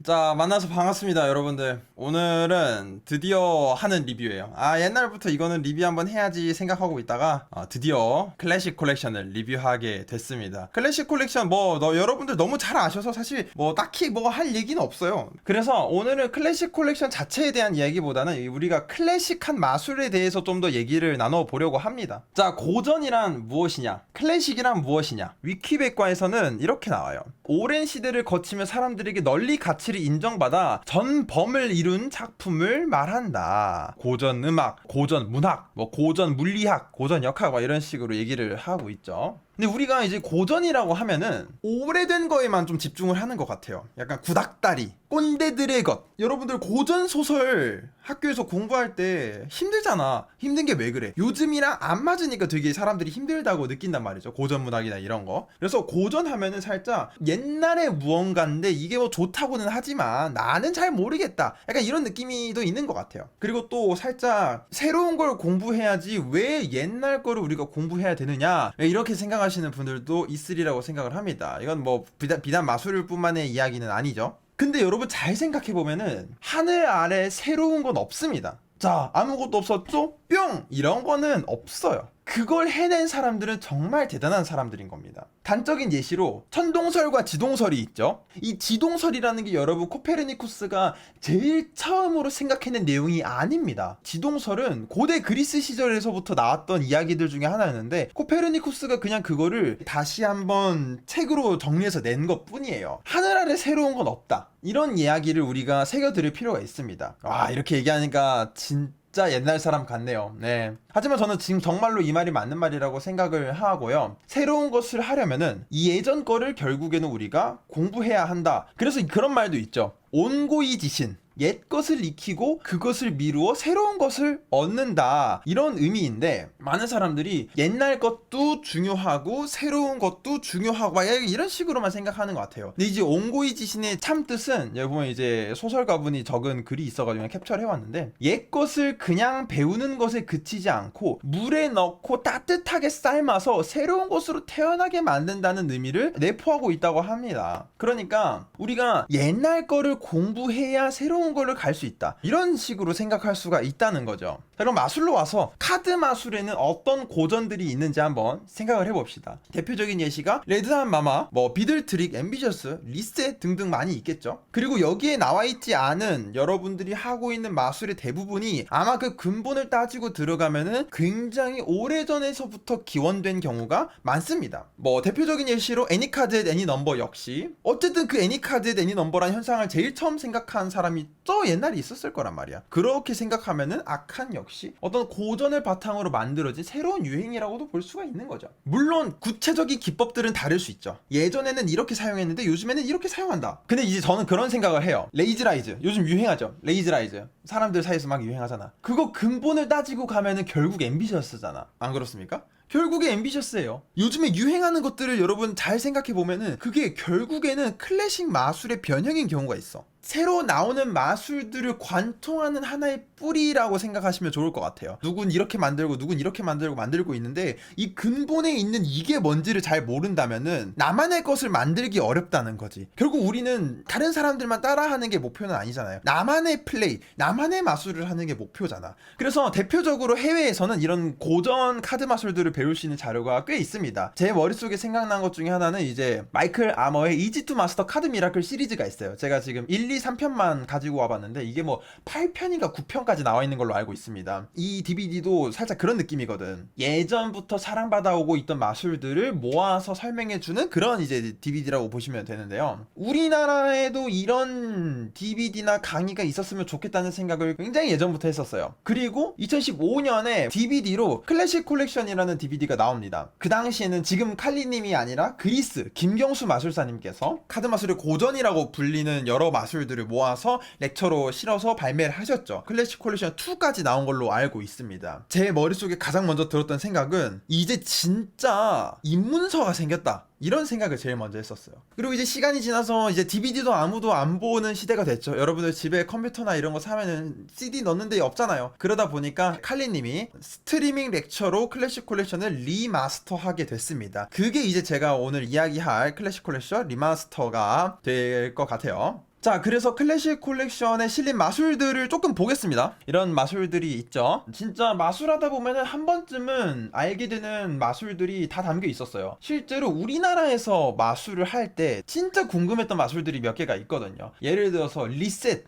자, 만나서 반갑습니다, 여러분들. 오늘은 드디어 하는 리뷰예요. 옛날부터 이거는 리뷰 한번 해야지 생각하고 있다가 드디어 클래식 콜렉션을 리뷰하게 됐습니다. 클래식 콜렉션 여러분들 너무 잘 아셔서 사실 딱히 할 얘기는 없어요. 그래서 오늘은 클래식 콜렉션 자체에 대한 이야기보다는 우리가 클래식한 마술에 대해서 좀 더 얘기를 나눠보려고 합니다. 자, 고전이란 무엇이냐? 클래식이란 무엇이냐? 위키백과에서는 이렇게 나와요. 오랜 시대를 거치며 사람들에게 널리 가치를 인정받아 전범을 이룬 작품을 말한다. 고전 음악, 고전 문학, 고전 물리학, 고전 역학 이런 식으로 얘기를 하고 있죠. 근데 우리가 이제 고전이라고 하면은 오래된 거에만 좀 집중을 하는 것 같아요. 약간 구닥다리, 꼰대들의 것. 여러분들 고전 소설 학교에서 공부할 때 힘들잖아. 힘든 게 왜 그래? 요즘이랑 안 맞으니까 되게 사람들이 힘들다고 느낀단 말이죠. 고전 문학이나 이런 거. 그래서 고전 하면은 살짝 옛날의 무언가인데 이게 좋다고는 하지만 나는 잘 모르겠다. 약간 이런 느낌이 또 있는 것 같아요. 그리고 또 살짝 새로운 걸 공부해야지 왜 옛날 거를 우리가 공부해야 되느냐 이렇게 생각하시는 분들도 있으리라고 생각을 합니다. 이건 비단 마술일 뿐만의 이야기는 아니죠. 근데 여러분 잘 생각해보면은 하늘 아래 새로운 건 없습니다. 자, 아무것도 없었죠? 뿅! 이런 거는 없어요. 그걸 해낸 사람들은 정말 대단한 사람들인 겁니다. 단적인 예시로 천동설과 지동설이 있죠. 이 지동설이라는 게 여러분 코페르니쿠스가 제일 처음으로 생각해낸 내용이 아닙니다. 지동설은 고대 그리스 시절에서부터 나왔던 이야기들 중에 하나였는데 코페르니쿠스가 그냥 그거를 다시 한번 책으로 정리해서 낸 것 뿐이에요. 하늘 아래 새로운 건 없다. 이런 이야기를 우리가 새겨들을 필요가 있습니다. 이렇게 얘기하니까 진짜 옛날 사람 같네요. 네. 하지만 저는 지금 정말로 이 말이 맞는 말이라고 생각을 하고요. 새로운 것을 하려면은 이 예전 거를 결국에는 우리가 공부해야 한다. 그래서 그런 말도 있죠. 온고이지신. 옛 것을 익히고 그것을 미루어 새로운 것을 얻는다. 이런 의미인데 많은 사람들이 옛날 것도 중요하고 새로운 것도 중요하고 이런 식으로만 생각하는 것 같아요. 근데 이제 온고이지신의 참 뜻은 여기 보면 이제 소설가분이 적은 글이 있어가지고 캡처를 해왔는데 옛 것을 그냥 배우는 것에 그치지 않고 물에 넣고 따뜻하게 삶아서 새로운 것으로 태어나게 만든다는 의미를 내포하고 있다고 합니다. 그러니까 우리가 옛날 거를 공부해야 새로운 거를 갈 수 있다. 이런 식으로 생각할 수가 있다는 거죠. 자, 그럼 마술로 와서 카드 마술에는 어떤 고전들이 있는지 한번 생각을 해봅시다. 대표적인 예시가 레드한 마마, 비들트릭, 앰비셔스, 리셋 등등 많이 있겠죠. 그리고 여기에 나와있지 않은 여러분들이 하고 있는 마술의 대부분이 아마 그 근본을 따지고 들어가면은 굉장히 오래전에서부터 기원된 경우가 많습니다. 대표적인 예시로 애니카드 애니 넘버 역시 어쨌든 그 애니카드 애니 넘버라는 현상을 제일 처음 생각한 사람이 또 옛날에 있었을 거란 말이야. 그렇게 생각하면은 아칸 역시 어떤 고전을 바탕으로 만들어진 새로운 유행이라고도 볼 수가 있는 거죠. 물론 구체적인 기법들은 다를 수 있죠. 예전에는 이렇게 사용했는데 요즘에는 이렇게 사용한다. 근데 이제 저는 그런 생각을 해요. 레이즈라이즈 요즘 유행하죠. 레이즈라이즈 사람들 사이에서 막 유행하잖아. 그거 근본을 따지고 가면은 결국 앰비셔스잖아. 안 그렇습니까? 결국에 앰비셔스예요. 요즘에 유행하는 것들을 여러분 잘 생각해보면은 그게 결국에는 클래식 마술의 변형인 경우가 있어. 새로 나오는 마술들을 관통하는 하나의 뿌리라고 생각하시면 좋을 것 같아요. 누군 이렇게 만들고 누군 이렇게 만들고 있는데 이 근본에 있는 이게 뭔지를 잘 모른다면은 나만의 것을 만들기 어렵다는 거지. 결국 우리는 다른 사람들만 따라하는 게 목표는 아니잖아요. 나만의 플레이, 나만의 마술을 하는 게 목표잖아. 그래서 대표적으로 해외에서는 이런 고전 카드 마술들을 배울 수 있는 자료가 꽤 있습니다. 제 머릿속에 생각난 것 중에 하나는 이제 마이클 아머의 이지 투 마스터 카드 미라클 시리즈가 있어요. 제가 지금 1, 2, 3편만 가지고 와봤는데 이게 8편인가 9편까지 나와 있는 걸로 알고 있습니다. 이 DVD도 살짝 그런 느낌이거든. 예전부터 사랑받아오고 있던 마술들을 모아서 설명해주는 그런 이제 DVD라고 보시면 되는데요. 우리나라에도 이런 DVD나 강의가 있었으면 좋겠다는 생각을 굉장히 예전부터 했었어요. 그리고 2015년에 DVD로 클래식 콜렉션이라는 DVD가 나옵니다. 그 당시에는 지금 칼리님이 아니라 그리스 김경수 마술사님께서 카드 마술의 고전이라고 불리는 여러 마술들을 모아서 렉처로 실어서 발매를 하셨죠. 클래식 콜렉션 2까지 나온 걸로 알고 있습니다. 제 머릿속에 가장 먼저 들었던 생각은 이제 진짜 입문서가 생겼다. 이런 생각을 제일 먼저 했었어요. 그리고 이제 시간이 지나서 이제 DVD도 아무도 안 보는 시대가 됐죠. 여러분들 집에 컴퓨터나 이런 거 사면은 CD 넣는 데 없잖아요. 그러다 보니까 칼리님이 스트리밍 렉처로 클래식 콜렉션을 리마스터하게 됐습니다. 그게 이제 제가 오늘 이야기할 클래식 콜렉션 리마스터가 될 것 같아요. 자, 그래서 클래식 콜렉션에 실린 마술들을 조금 보겠습니다. 이런 마술들이 있죠. 진짜 마술하다 보면은 한 번쯤은 알게 되는 마술들이 다 담겨 있었어요. 실제로 우리나라에서 마술을 할 때 진짜 궁금했던 마술들이 몇 개가 있거든요. 예를 들어서 리셋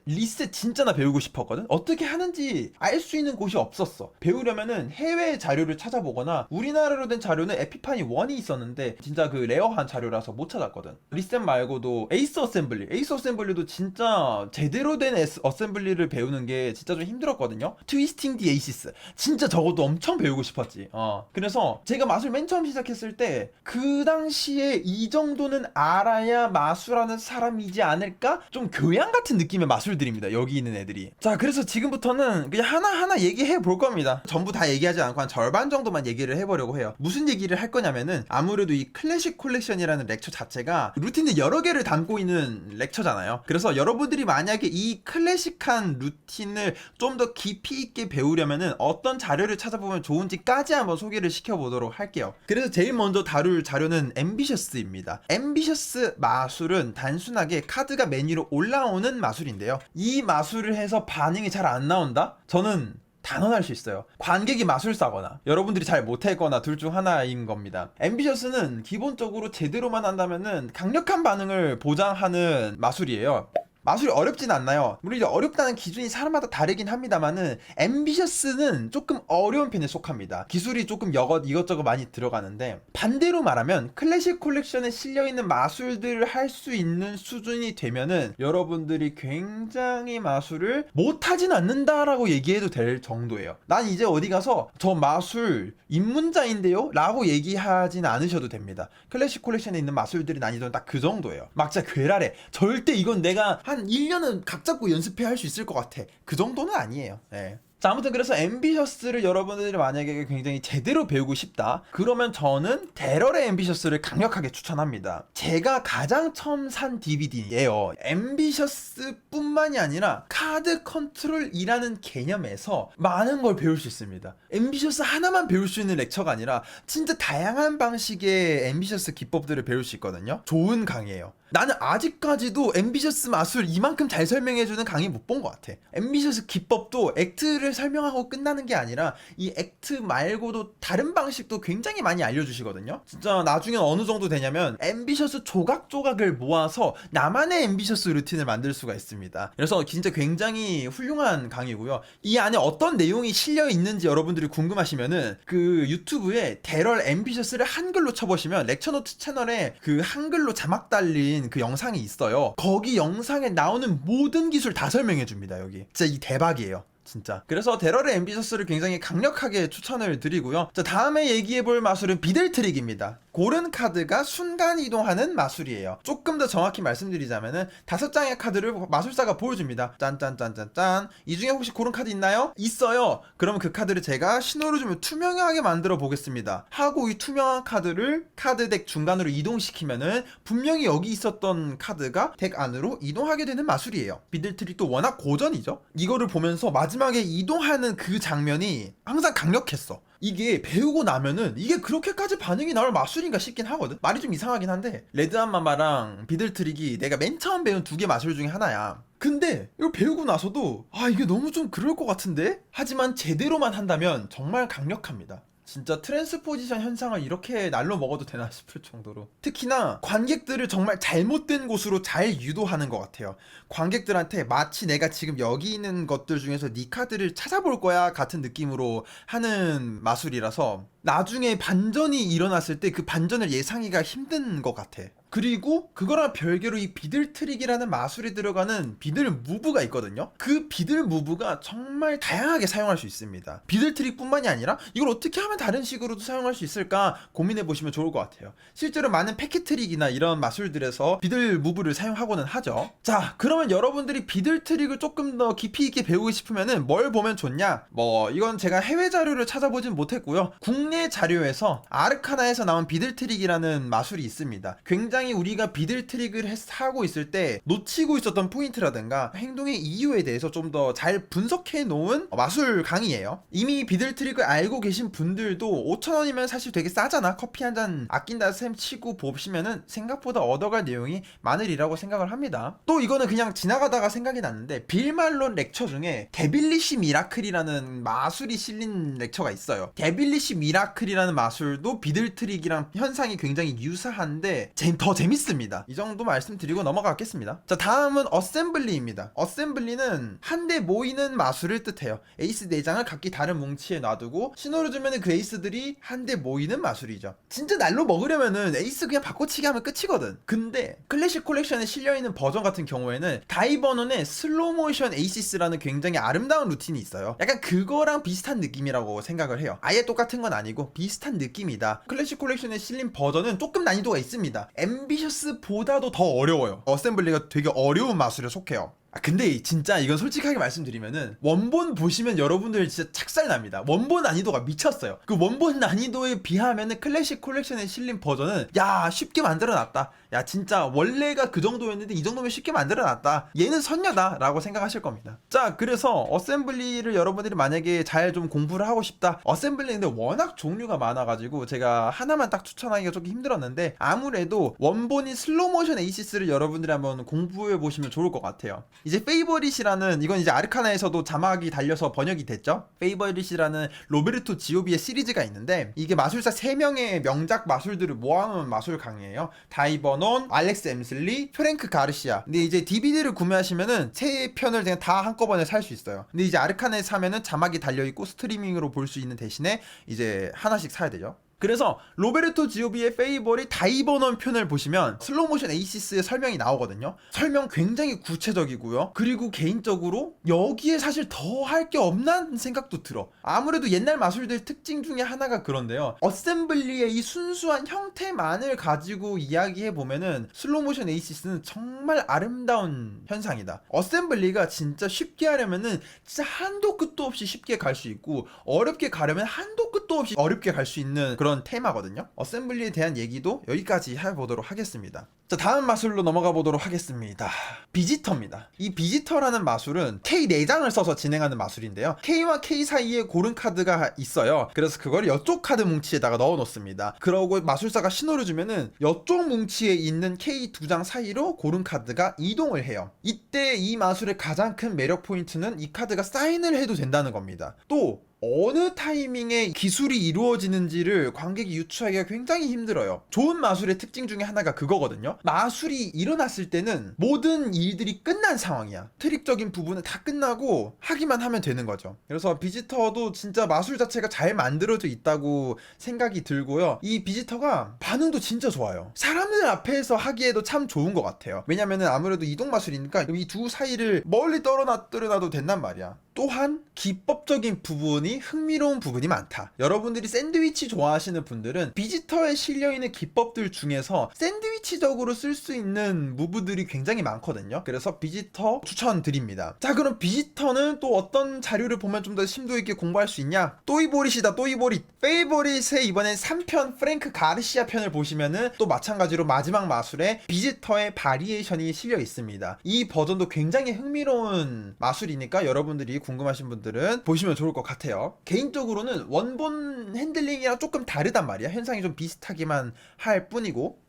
진짜 나 배우고 싶었거든. 어떻게 하는지 알 수 있는 곳이 없었어. 배우려면은 해외 자료를 찾아보거나 우리나라로 된 자료는 에피파니 1이 있었는데 진짜 그 레어한 자료라서 못 찾았거든. 리셋 말고도 에이스 어셈블리도 진짜 제대로 된 어셈블리를 배우는 게 진짜 좀 힘들었거든요. 트위스팅 디 에이시스 진짜 저것도 엄청 배우고 싶었지. 그래서 제가 마술 맨 처음 시작했을 때 그 당시에 이 정도는 알아야 마술하는 사람이지 않을까? 좀 교양 같은 느낌의 마술들입니다, 여기 있는 애들이. 자, 그래서 지금부터는 그냥 하나하나 얘기해 볼 겁니다. 전부 다 얘기하지 않고 한 절반 정도만 얘기를 해보려고 해요. 무슨 얘기를 할 거냐면은 아무래도 이 클래식 콜렉션이라는 렉처 자체가 루틴을 여러 개를 담고 있는 렉처잖아요. 그래서 여러분들이 만약에 이 클래식한 루틴을 좀 더 깊이 있게 배우려면은 어떤 자료를 찾아보면 좋은지까지 한번 소개를 시켜보도록 할게요. 그래서 제일 먼저 다룰 자료는 앰비셔스입니다. 앰비셔스 마술은 단순하게 카드가 메뉴로 올라오는 마술인데요. 이 마술을 해서 반응이 잘 안 나온다? 저는 단언할 수 있어요. 관객이 마술사거나 여러분들이 잘 못했거나 둘 중 하나인 겁니다. 앰비셔스는 기본적으로 제대로만 한다면은 강력한 반응을 보장하는 마술이에요. 마술이 어렵진 않나요? 물론 이제 어렵다는 기준이 사람마다 다르긴 합니다만은 앰비셔스는 조금 어려운 편에 속합니다. 기술이 조금 이것저것 많이 들어가는데, 반대로 말하면 클래식 콜렉션에 실려있는 마술들을 할 수 있는 수준이 되면은 여러분들이 굉장히 마술을 못하진 않는다라고 얘기해도 될 정도예요. 난 이제 어디 가서 저 마술 입문자인데요? 라고 얘기하진 않으셔도 됩니다. 클래식 콜렉션에 있는 마술들의 난이도는 딱 그 정도예요. 막 진짜 괴랄해. 절대 이건 내가 한 1년은 각 잡고 연습해야 할 수 있을 것 같아. 그 정도는 아니에요. 네. 자, 아무튼 그래서 앰비셔스를 여러분들이 만약에 굉장히 제대로 배우고 싶다, 그러면 저는 데럴의 앰비셔스를 강력하게 추천합니다. 제가 가장 처음 산 DVD예요. 앰비셔스 뿐만이 아니라 카드 컨트롤이라는 개념에서 많은 걸 배울 수 있습니다. 앰비셔스 하나만 배울 수 있는 렉처가 아니라 진짜 다양한 방식의 앰비셔스 기법들을 배울 수 있거든요. 좋은 강의예요. 나는 아직까지도 앰비셔스 마술 이만큼 잘 설명해주는 강의 못 본 것 같아. 앰비셔스 기법도 액트를 설명하고 끝나는 게 아니라 이 액트 말고도 다른 방식도 굉장히 많이 알려주시거든요. 진짜 나중에 어느 정도 되냐면 앰비셔스 조각조각을 모아서 나만의 앰비셔스 루틴을 만들 수가 있습니다. 그래서 진짜 굉장히 훌륭한 강의고요. 이 안에 어떤 내용이 실려 있는지 여러분들이 궁금하시면은 그 유튜브에 데럴 앰비셔스를 한글로 쳐보시면 렉처노트 채널에 그 한글로 자막 달린 그 영상이 있어요. 거기 영상에 나오는 모든 기술 다 설명해 줍니다. 여기 진짜 이 대박이에요. 진짜. 그래서 데럴의 앰비셔스를 굉장히 강력하게 추천을 드리고요. 자, 다음에 얘기해볼 마술은 비들 트릭입니다. 고른 카드가 순간 이동하는 마술이에요. 조금 더 정확히 말씀드리자면은 5장의 카드를 마술사가 보여줍니다. 짠짠짠짠짠. 이 중에 혹시 고른 카드 있나요? 있어요. 그러면 그 카드를 제가 신호를 주면 투명하게 만들어 보겠습니다. 하고 이 투명한 카드를 카드덱 중간으로 이동시키면은 분명히 여기 있었던 카드가 덱 안으로 이동하게 되는 마술이에요. 비들 트릭도 워낙 고전이죠. 이거를 보면서 마지막에 이동하는 그 장면이 항상 강력했어. 이게 배우고 나면은 이게 그렇게까지 반응이 나올 마술인가 싶긴 하거든. 말이 좀 이상하긴 한데, 레드한마마랑 비들 트릭이 내가 맨 처음 배운 2개 마술 중에 하나야. 근데 이걸 배우고 나서도 이게 너무 좀 그럴 것 같은데? 하지만 제대로만 한다면 정말 강력합니다. 진짜 트랜스포지션 현상을 이렇게 날로 먹어도 되나 싶을 정도로. 특히나 관객들을 정말 잘못된 곳으로 잘 유도하는 것 같아요. 관객들한테 마치 내가 지금 여기 있는 것들 중에서 네 카드를 찾아볼 거야 같은 느낌으로 하는 마술이라서 나중에 반전이 일어났을 때 그 반전을 예상하기가 힘든 것 같아. 그리고 그거랑 별개로 이 비들 트릭이라는 마술이 들어가는 비들 무브가 있거든요. 그 비들 무브가 정말 다양하게 사용할 수 있습니다. 비들 트릭 뿐만이 아니라 이걸 어떻게 하면 다른 식으로도 사용할 수 있을까 고민해 보시면 좋을 것 같아요. 실제로 많은 패킷 트릭이나 이런 마술들에서 비들 무브를 사용하고는 하죠. 자, 그러면 여러분들이 비들 트릭을 조금 더 깊이 있게 배우고 싶으면은 뭘 보면 좋냐? 이건 제가 해외 자료를 찾아보진 못했고요. 국내 자료에서 아르카나에서 나온 비들 트릭이라는 마술이 있습니다. 굉장히 굉장히 우리가 비들 트릭을 하고 있을 때 놓치고 있었던 포인트라든가 행동의 이유에 대해서 좀 더 잘 분석해 놓은 마술 강의예요. 이미 비들 트릭을 알고 계신 분들도 5,000원이면 사실 되게 싸잖아. 커피 한 잔 아낀다 셈 치고 보시면은 생각보다 얻어갈 내용이 많으리라고 생각을 합니다. 또 이거는 그냥 지나가다가 생각이 났는데 빌 말론 렉처 중에 데빌리시 미라클이라는 마술이 실린 렉처가 있어요. 데빌리시 미라클이라는 마술도 비들 트릭이랑 현상이 굉장히 유사한데 더 재밌습니다. 이 정도 말씀드리고 넘어가겠습니다. 자, 다음은 어셈블리입니다. 어셈블리는 한데 모이는 마술을 뜻해요. 에이스 4장을 각기 다른 뭉치에 놔두고 신호를 주면은 그 에이스들이 한데 모이는 마술이죠. 진짜 날로 먹으려면은 에이스 그냥 바꿔치기 하면 끝이거든. 근데 클래식 콜렉션에 실려있는 버전 같은 경우에는 다이버논의 슬로우 모션 에이시스라는 굉장히 아름다운 루틴이 있어요. 약간 그거랑 비슷한 느낌이라고 생각을 해요. 아예 똑같은 건 아니고 비슷한 느낌이다. 클래식 콜렉션에 실린 버전은 조금 난이도가 있습니다. 앰비셔스보다도 더 어려워요. 어셈블리가 되게 어려운 마술에 속해요. 근데 진짜 이건 솔직하게 말씀드리면은 원본 보시면 여러분들 진짜 착살납니다. 원본 난이도가 미쳤어요. 그 원본 난이도에 비하면은 클래식 콜렉션에 실린 버전은 야 쉽게 만들어놨다. 야 진짜 원래가 그 정도였는데 이 정도면 쉽게 만들어놨다. 얘는 선녀다 라고 생각하실 겁니다. 자, 그래서 어셈블리를 여러분들이 만약에 잘 좀 공부를 하고 싶다. 어셈블리 근데 워낙 종류가 많아가지고 제가 하나만 딱 추천하기가 조금 힘들었는데 아무래도 원본인 슬로우 모션 에이시스를 여러분들이 한번 공부해 보시면 좋을 것 같아요. 이제 페이버릿이라는, 이건 이제 아르카나에서도 자막이 달려서 번역이 됐죠. 페이버릿이라는 로베르토 지오비의 시리즈가 있는데 이게 마술사 3명의 명작 마술들을 모아놓은 마술 강의예요. 다이버논, 알렉스 엠슬리, 프랭크 가르시아. 근데 이제 DVD를 구매하시면은 3편을 그냥 다 한꺼번에 살 수 있어요. 근데 이제 아르카나에 사면은 자막이 달려있고 스트리밍으로 볼 수 있는 대신에 이제 하나씩 사야 되죠. 그래서 로베르토 지오비의 페이버릿 다이버논 편을 보시면 슬로우모션 에이시스의 설명이 나오거든요. 설명 굉장히 구체적이고요. 그리고 개인적으로 여기에 사실 더 할 게 없나 생각도 들어. 아무래도 옛날 마술들 특징 중에 하나가 그런데요. 어셈블리의 이 순수한 형태만을 가지고 이야기해보면은 슬로우모션 에이시스는 정말 아름다운 현상이다. 어셈블리가 진짜 쉽게 하려면은 진짜 한도 끝도 없이 쉽게 갈 수 있고 어렵게 가려면 한도 끝도 없이 어렵게 갈 수 있는 그런 테마거든요. 어셈블리에 대한 얘기도 여기까지 해보도록 하겠습니다. 자, 다음 마술로 넘어가 보도록 하겠습니다. 비지터입니다. 이 비지터라는 마술은 K 4장을 써서 진행하는 마술인데요. K와 K 사이에 고른 카드가 있어요. 그래서 그걸 이쪽 카드 뭉치에다가 넣어 놓습니다. 그러고 마술사가 신호를 주면은 이쪽 뭉치에 있는 K 2장 사이로 고른 카드가 이동을 해요. 이때 이 마술의 가장 큰 매력 포인트는 이 카드가 사인을 해도 된다는 겁니다. 또 어느 타이밍에 기술이 이루어지는지를 관객이 유추하기가 굉장히 힘들어요. 좋은 마술의 특징 중에 하나가 그거거든요. 마술이 일어났을 때는 모든 일들이 끝난 상황이야. 트릭적인 부분은 다 끝나고 하기만 하면 되는 거죠. 그래서 비지터도 진짜 마술 자체가 잘 만들어져 있다고 생각이 들고요. 이 비지터가 반응도 진짜 좋아요. 사람들 앞에서 하기에도 참 좋은 것 같아요. 왜냐면은 아무래도 이동 마술이니까 이 두 사이를 멀리 떨어놔도 된단 말이야. 또한 기법적인 부분이 흥미로운 부분이 많다. 여러분들이 샌드위치 좋아하시는 분들은 비지터에 실려있는 기법들 중에서 샌드위치적으로 쓸 수 있는 무브들이 굉장히 많거든요. 그래서 비지터 추천드립니다. 자, 그럼 비지터는 또 어떤 자료를 보면 좀 더 심도 있게 공부할 수 있냐? 또이보릿이다. 또이보릿. 페이버릿의 이번엔 3편 프랭크 가르시아 편을 보시면은 또 마찬가지로 마지막 마술에 비지터의 바리에이션이 실려 있습니다. 이 버전도 굉장히 흥미로운 마술이니까 여러분들이 궁금하신 분들은 보시면 좋을 것 같아요. 개인적으로는 원본 핸들링이랑 조금 다르단 말이야. 현상이 좀 비슷하기만 할 뿐이고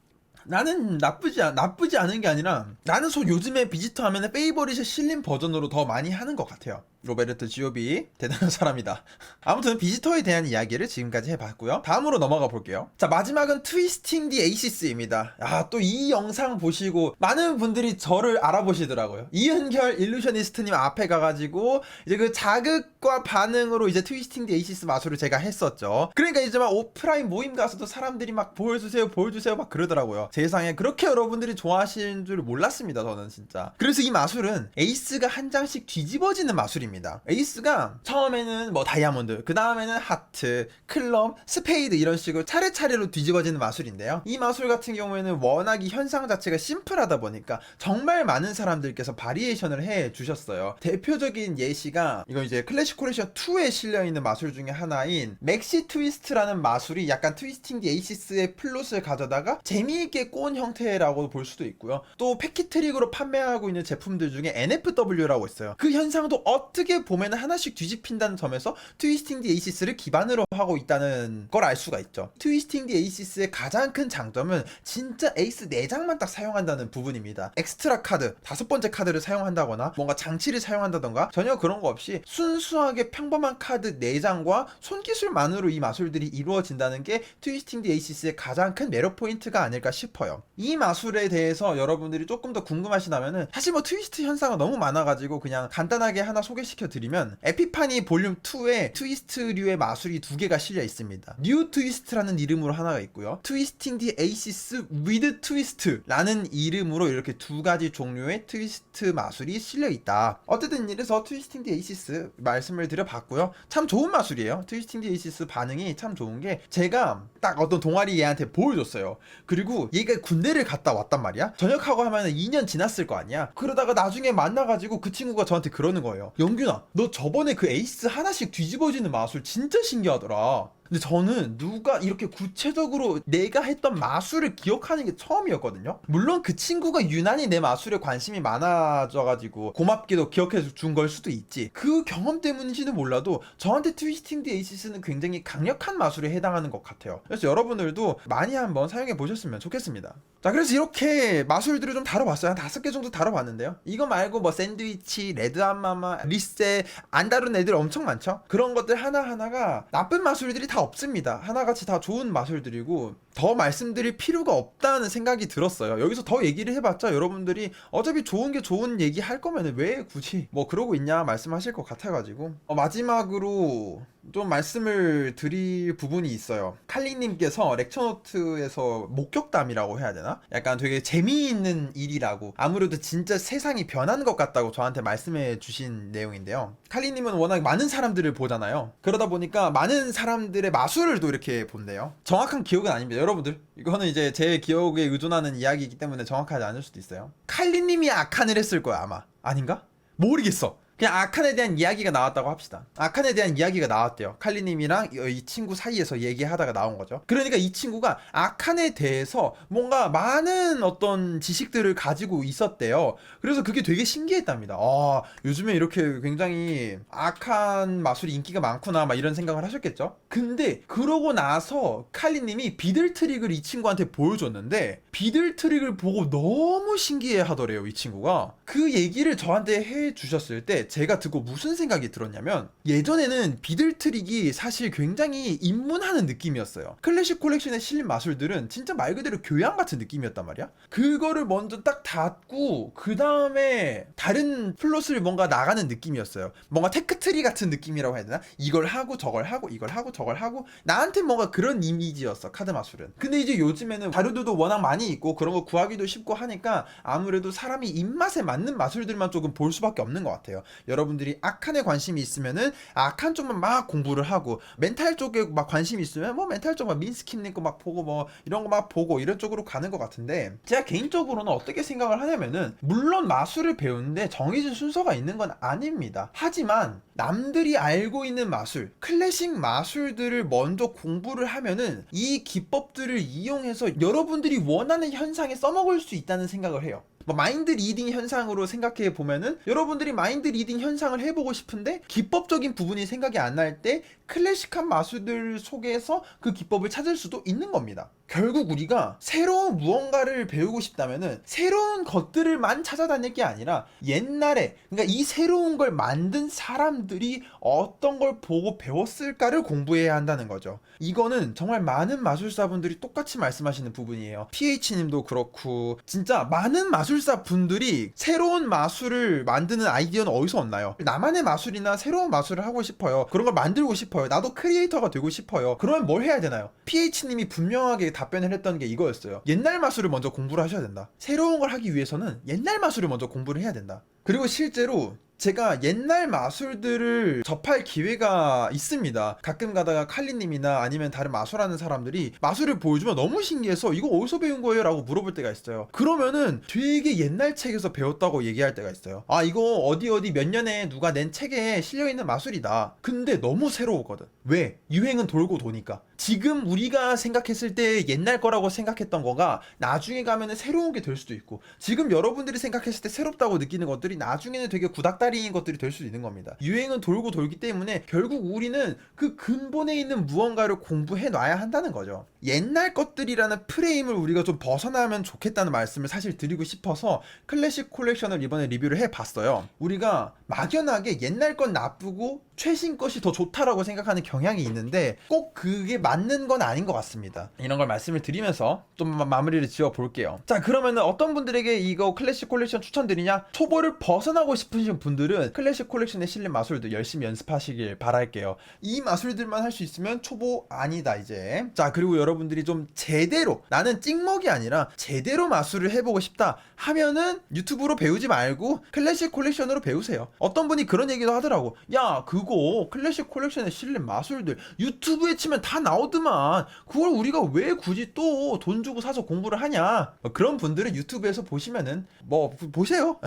나는 나쁘지 않은 게 아니라 나는 요즘에 비지터 하면은 페이버릿에 실린 버전으로 더 많이 하는 것 같아요. 로베르토 지오비 대단한 사람이다. 아무튼 비지터에 대한 이야기를 지금까지 해봤고요. 다음으로 넘어가 볼게요. 자, 마지막은 트위스팅 디 에이시스입니다. 또 이 영상 보시고 많은 분들이 저를 알아보시더라고요. 이은결 일루셔니스트님 앞에 가가지고 이제 그 자극과 반응으로 이제 트위스팅 디 에이시스 마술을 제가 했었죠. 그러니까 이제 막 오프라인 모임 가서도 사람들이 막 보여주세요 막 그러더라고요. 세상에 그렇게 여러분들이 좋아하시는 줄 몰랐습니다. 저는 진짜. 그래서 이 마술은 에이스가 한 장씩 뒤집어지는 마술입니다. 에이스가 처음에는 뭐 다이아몬드, 그 다음에는 하트, 클럽, 스페이드 이런 식으로 차례차례로 뒤집어지는 마술인데요. 이 마술 같은 경우에는 워낙 이 현상 자체가 심플하다 보니까 정말 많은 사람들께서 바리에이션을 해 주셨어요. 대표적인 예시가 이건 이제 클래식 콜렉션 2에 실려있는 마술 중에 하나인 맥시 트위스트라는 마술이 약간 트위스팅 디 에이시스의 플롯을 가져다가 재미있게 일개 꽃 형태라고 볼 수도 있고요. 또 패키트릭으로 판매하고 있는 제품들 중에 NFW라고 있어요. 그 현상도 어떻게 보면 하나씩 뒤집힌다는 점에서 트위스팅 디 에이시스를 기반으로 하고 있다는 걸 알 수가 있죠. 트위스팅 디 에이시스의 가장 큰 장점은 진짜 에이스 4장만 딱 사용한다는 부분입니다. 엑스트라 카드, 5번째 카드를 사용한다거나 뭔가 장치를 사용한다던가 전혀 그런 거 없이 순수하게 평범한 카드 4장과 손기술만으로 이 마술들이 이루어진다는 게 트위스팅 디 에이시스의 가장 큰 매력 포인트가 아닐까 싶어요. 이 마술에 대해서 여러분들이 조금 더 궁금하시다면은 사실 뭐 트위스트 현상은 너무 많아가지고 그냥 간단하게 하나 소개시켜 드리면, 에피파니 볼륨 2에 트위스트류의 마술이 2개가 실려 있습니다. 뉴 트위스트라는 이름으로 하나가 있고요, 트위스팅 디 에이시스 위드 트위스트라는 이름으로 이렇게 2가지 종류의 트위스트 마술이 실려 있다. 어쨌든 이래서 트위스팅 디 에이시스 말씀을 드려봤고요. 참 좋은 마술이에요. 트위스팅 디 에이시스 반응이 참 좋은 게, 제가 딱 어떤 동아리 얘한테 보여줬어요. 그리고 얘가 군대를 갔다 왔단 말이야. 전역하고 하면 2년 지났을 거 아니야. 그러다가 나중에 만나가지고 그 친구가 저한테 그러는 거예요. 영균아, 너 저번에 그 에이스 하나씩 뒤집어지는 마술 진짜 신기하더라. 근데 저는 누가 이렇게 구체적으로 내가 했던 마술을 기억하는 게 처음이었거든요. 물론 그 친구가 유난히 내 마술에 관심이 많아져가지고 고맙게도 기억해 준 걸 수도 있지. 그 경험 때문인지는 몰라도 저한테 트위스팅 디 에이시스는 굉장히 강력한 마술에 해당하는 것 같아요. 그래서 여러분들도 많이 한번 사용해 보셨으면 좋겠습니다. 자, 그래서 이렇게 마술들을 좀 다뤄봤어요. 한 5개 정도 다뤄봤는데요. 이거 말고 뭐 샌드위치, 레드 암마마, 리세, 안 다룬 애들 엄청 많죠. 그런 것들 하나하나가 나쁜 마술들이 다 없습니다. 하나같이 다 좋은 마술들이고 더 말씀드릴 필요가 없다는 생각이 들었어요. 여기서 더 얘기를 해봤자 여러분들이 어차피 좋은 게 좋은 얘기 할 거면 왜 굳이 뭐 그러고 있냐 말씀하실 것 같아가지고, 마지막으로 좀 말씀을 드릴 부분이 있어요. 칼리님께서 렉처노트에서 목격담이라고 해야 되나? 약간 되게 재미있는 일이라고, 아무래도 진짜 세상이 변한 것 같다고 저한테 말씀해 주신 내용인데요. 칼리님은 워낙 많은 사람들을 보잖아요. 그러다 보니까 많은 사람들의 마술을 또 이렇게 본대요. 정확한 기억은 아닙니다. 여러분들, 이거는 이제 제 기억에 의존하는 이야기이기 때문에 정확하지 않을 수도 있어요. 칼리님이 아칸을 했을 거야 아마. 아닌가? 모르겠어. 그냥 아칸에 대한 이야기가 나왔다고 합시다. 아칸에 대한 이야기가 나왔대요. 칼리님이랑 이 친구 사이에서 얘기하다가 나온 거죠. 그러니까 이 친구가 아칸에 대해서 뭔가 많은 어떤 지식들을 가지고 있었대요. 그래서 그게 되게 신기했답니다. 요즘에 이렇게 굉장히 아칸 마술이 인기가 많구나 막 이런 생각을 하셨겠죠. 근데 그러고 나서 칼리님이 비들 트릭을 이 친구한테 보여줬는데, 비들 트릭을 보고 너무 신기해 하더래요. 이 친구가 그 얘기를 저한테 해주셨을 때 제가 듣고 무슨 생각이 들었냐면, 예전에는 비들 트릭이 사실 굉장히 입문하는 느낌이었어요. 클래식 콜렉션에 실린 마술들은 진짜 말 그대로 교양 같은 느낌이었단 말이야. 그거를 먼저 딱 닫고 그 다음에 다른 플롯을 뭔가 나가는 느낌이었어요. 뭔가 테크트리 같은 느낌이라고 해야 되나? 이걸 하고 저걸 하고 이걸 하고 저걸 하고, 나한테 뭔가 그런 이미지였어 카드 마술은. 근데 이제 요즘에는 자료들도 워낙 많이 있고 그런 거 구하기도 쉽고 하니까 아무래도 사람이 입맛에 맞는 마술들만 조금 볼 수밖에 없는 것 같아요. 여러분들이 아칸에 관심이 있으면은 아칸 쪽만 막 공부를 하고, 멘탈 쪽에 막 관심이 있으면 뭐 멘탈 쪽 막 민스킴님 거 막 보고 뭐 이런 거 막 보고 이런 쪽으로 가는 것 같은데, 제가 개인적으로는 어떻게 생각을 하냐면은, 물론 마술을 배우는데 정해진 순서가 있는 건 아닙니다. 하지만 남들이 알고 있는 마술, 클래식 마술들을 먼저 공부를 하면은 이 기법들을 이용해서 여러분들이 원하는 현상에 써먹을 수 있다는 생각을 해요. 마인드 리딩 현상으로 생각해 보면은, 여러분들이 마인드 리딩 현상을 해보고 싶은데 기법적인 부분이 생각이 안 날 때 클래식한 마술들 속에서 그 기법을 찾을 수도 있는 겁니다. 결국 우리가 새로운 무언가를 배우고 싶다면은 새로운 것들을만 찾아다닐 게 아니라, 옛날에, 그러니까 이 새로운 걸 만든 사람들이 어떤 걸 보고 배웠을까를 공부해야 한다는 거죠. 이거는 정말 많은 마술사분들이 똑같이 말씀하시는 부분이에요. PH님도 그렇고, 진짜 많은 마술사 분들이 새로운 마술을 만드는 아이디어는 어디서 얻나요? 나만의 마술이나 새로운 마술을 하고 싶어요. 그런 걸 만들고 싶어요. 나도 크리에이터가 되고 싶어요. 그러면 뭘 해야 되나요? PH님이 분명하게 답변을 했던 게 이거였어요. 옛날 마술을 먼저 공부를 하셔야 된다. 새로운 걸 하기 위해서는 옛날 마술을 먼저 공부를 해야 된다. 그리고 실제로 제가 옛날 마술들을 접할 기회가 있습니다. 가끔 가다가 칼리님이나 아니면 다른 마술하는 사람들이 마술을 보여주면 너무 신기해서 이거 어디서 배운 거예요? 라고 물어볼 때가 있어요. 그러면은 되게 옛날 책에서 배웠다고 얘기할 때가 있어요. 이거 어디 몇 년에 누가 낸 책에 실려있는 마술이다. 근데 너무 새로우거든. 왜? 유행은 돌고 도니까. 지금 우리가 생각했을 때 옛날 거라고 생각했던 거가 나중에 가면은 새로운 게 될 수도 있고, 지금 여러분들이 생각했을 때 새롭다고 느끼는 것들이 나중에는 되게 구닥다리인 것들이 될 수도 있는 겁니다. 유행은 돌고 돌기 때문에 결국 우리는 그 근본에 있는 무언가를 공부해 놔야 한다는 거죠. 옛날 것들이라는 프레임을 우리가 좀 벗어나면 좋겠다는 말씀을 사실 드리고 싶어서 클래식 콜렉션을 이번에 리뷰를 해봤어요. 우리가 막연하게 옛날 건 나쁘고 최신 것이 더 좋다라고 생각하는 경향이 있는데 꼭 그게 맞는 건 아닌 것 같습니다. 이런 걸 말씀을 드리면서 좀 마무리를 지어 볼게요. 자, 그러면은 어떤 분들에게 이거 클래식 콜렉션 추천드리냐? 초보를 벗어나고 싶으신 분들은 클래식 콜렉션에 실린 마술도 열심히 연습하시길 바랄게요. 이 마술들만 할 수 있으면 초보 아니다 이제. 자, 그리고 여러분들이 좀 제대로, 나는 찍먹이 아니라 제대로 마술을 해보고 싶다 하면은 유튜브로 배우지 말고 클래식 콜렉션으로 배우세요. 어떤 분이 그런 얘기도 하더라고. 야, 그거 클래식 콜렉션에 실린 마술들 유튜브에 치면 다 나오더만 그걸 우리가 왜 굳이 또 돈 주고 사서 공부를 하냐. 그런 분들은 유튜브에서 보시면은 뭐 보세요.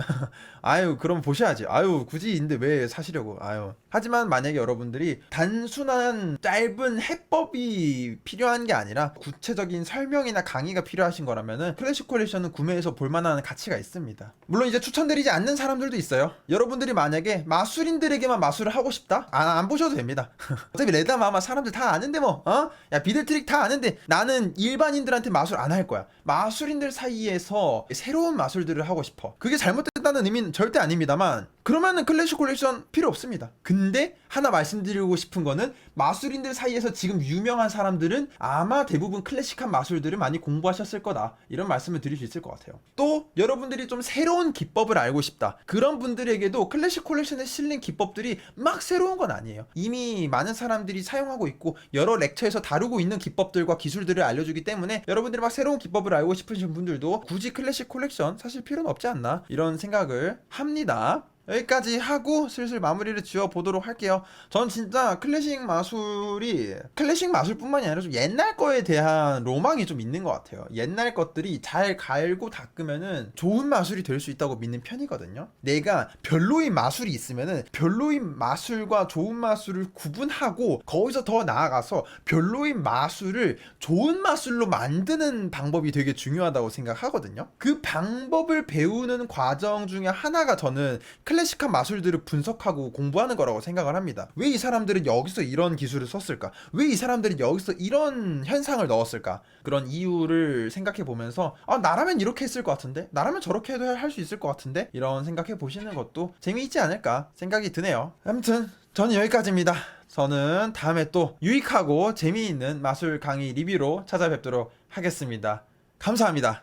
아유, 그럼 보셔야지. 아유, 굳이 인데 왜 사시려고. 아유. 하지만 만약에 여러분들이 단순한 짧은 해법이 필요한 게 아니라 구체적인 설명이나 강의가 필요하신 거라면은 클래식 콜렉션은 구매해서 볼만한 가치가 있습니다. 물론 이제 추천드리지 않는 사람들도 있어요. 여러분들이 만약에 마술인들에게만 마술을 하고 싶다? 안 보셔도 됩니다. 어차피 레다마마 사람들 다 아는데 뭐, 야, 비들트릭 다 아는데 나는 일반인들한테 마술 안 할 거야. 마술인들 사이에서 새로운 마술들을 하고 싶어. 그게 잘못됐다는 의미는 절대 아닙니다만, 그러면은 클래식 콜렉션 필요 없습니다. 근데 하나 말씀드리고 싶은 거는 마술인들 사이에서 지금 유명한 사람들은 아마 대부분 클래식한 마술들을 많이 공부하셨을 거다. 이런 말씀을 드릴 수 있을 것 같아요. 또 여러분들이 좀 새로운 기법을 알고 싶다. 그런 분들에게도 클래식 콜렉션에 실린 기법들이 막 새로운 건 아니에요. 이미 많은 사람들이 사용하고 있고 여러 렉처에서 다루고 있는 기법들과 기술들을 알려주기 때문에 여러분들이 막 새로운 기법을 알고 싶으신 분들도 굳이 클래식 콜렉션 사실 필요는 없지 않나, 이런 생각을 합니다. 여기까지 하고 슬슬 마무리를 지어 보도록 할게요. 전 진짜 클래식 마술뿐만이 아니라 좀 옛날 거에 대한 로망이 좀 있는 것 같아요. 옛날 것들이 잘 갈고 닦으면은 좋은 마술이 될 수 있다고 믿는 편이거든요. 내가 별로인 마술이 있으면은 별로인 마술과 좋은 마술을 구분하고 거기서 더 나아가서 별로인 마술을 좋은 마술로 만드는 방법이 되게 중요하다고 생각하거든요. 그 방법을 배우는 과정 중에 하나가 저는 클래식한 마술들을 분석하고 공부하는 거라고 생각을 합니다. 왜 이 사람들은 여기서 이런 기술을 썼을까? 왜 이 사람들은 여기서 이런 현상을 넣었을까? 그런 이유를 생각해 보면서 나라면 이렇게 했을 것 같은데? 나라면 저렇게 해도 할 수 있을 것 같은데? 이런 생각해 보시는 것도 재미있지 않을까 생각이 드네요. 아무튼 저는 여기까지입니다. 저는 다음에 또 유익하고 재미있는 마술 강의 리뷰로 찾아뵙도록 하겠습니다. 감사합니다.